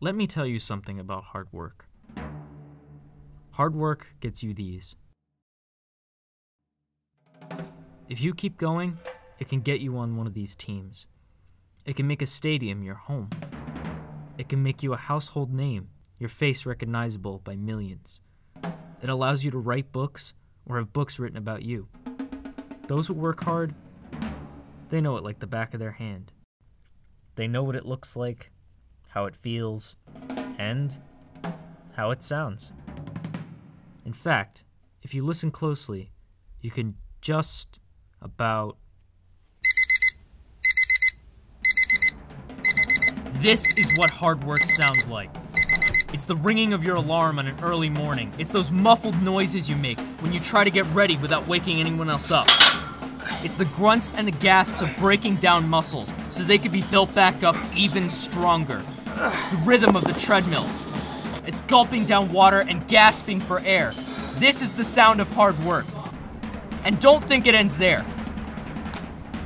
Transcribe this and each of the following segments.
Let me tell you something about hard work. Hard work gets you these. If you keep going, it can get you on one of these teams. It can make a stadium your home. It can make you a household name, your face recognizable by millions. It allows you to write books or have books written about you. Those who work hard, they know it like the back of their hand. They know what it looks like, how it feels, and how it sounds. In fact, if you listen closely, you can just about... This is what hard work sounds like. It's the ringing of your alarm on an early morning. It's those muffled noises you make when you try to get ready without waking anyone else up. It's the grunts and the gasps of breaking down muscles so they can be built back up even stronger. The rhythm of the treadmill. It's gulping down water and gasping for air. This is the sound of hard work. And don't think it ends there.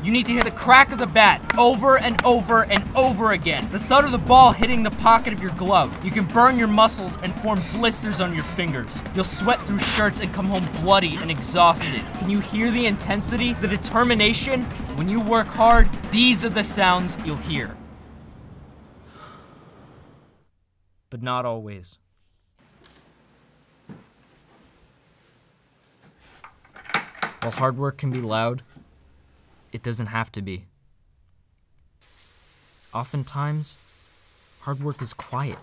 You need to hear the crack of the bat over and over and over again. The thud of the ball hitting the pocket of your glove. You can burn your muscles and form blisters on your fingers. You'll sweat through shirts and come home bloody and exhausted. Can you hear the intensity, the determination? When you work hard, these are the sounds you'll hear. But not always. While hard work can be loud, it doesn't have to be. Oftentimes, hard work is quiet.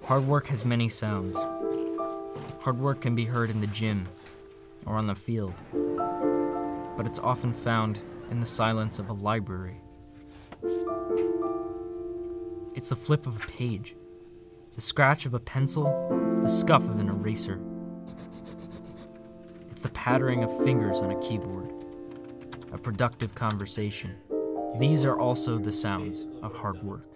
Hard work has many sounds. Hard work can be heard in the gym or on the field, but it's often found in the silence of a library. It's the flip of a page, the scratch of a pencil, the scuff of an eraser. It's the pattering of fingers on a keyboard, a productive conversation. These are also the sounds of hard work.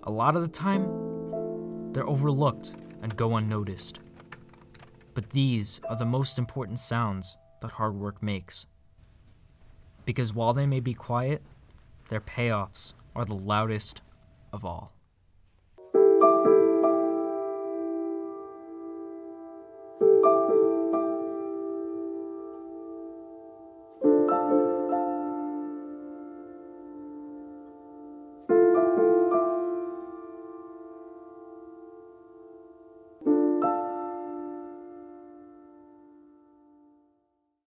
A lot of the time, they're overlooked and go unnoticed. But these are the most important sounds that hard work makes. Because while they may be quiet, their payoffs are the loudest of all.